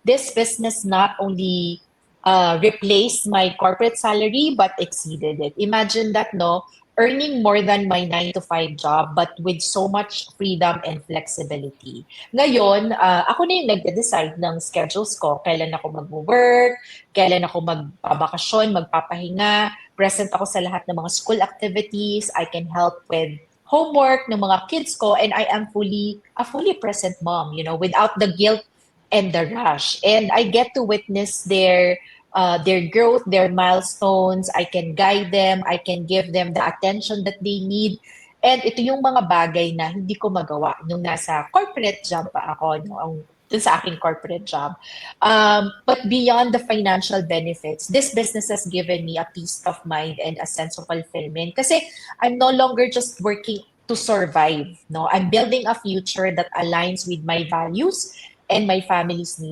this business not only replaced my corporate salary but exceeded it. Imagine that, no? Earning more than my 9 to 5 job but with so much freedom and flexibility. Ngayon, ako na yung nagde-decide ng schedules ko. Kailan ako mag-work, kailan ako magpabakasyon, magpapahinga, present ako sa lahat ng mga school activities, I can help with homework ng mga kids ko, and I am a fully present mom, without the guilt and the rush. And I get to witness their growth, their milestones. I can guide them. I can give them the attention that they need. And ito yung mga bagay na hindi ko magawa nung nasa corporate job pa ako, no? Dun sa aking corporate job. But beyond the financial benefits, this business has given me a peace of mind and a sense of fulfillment. Kasi I'm no longer just working to survive. No, I'm building a future that aligns with my values and my family's needs.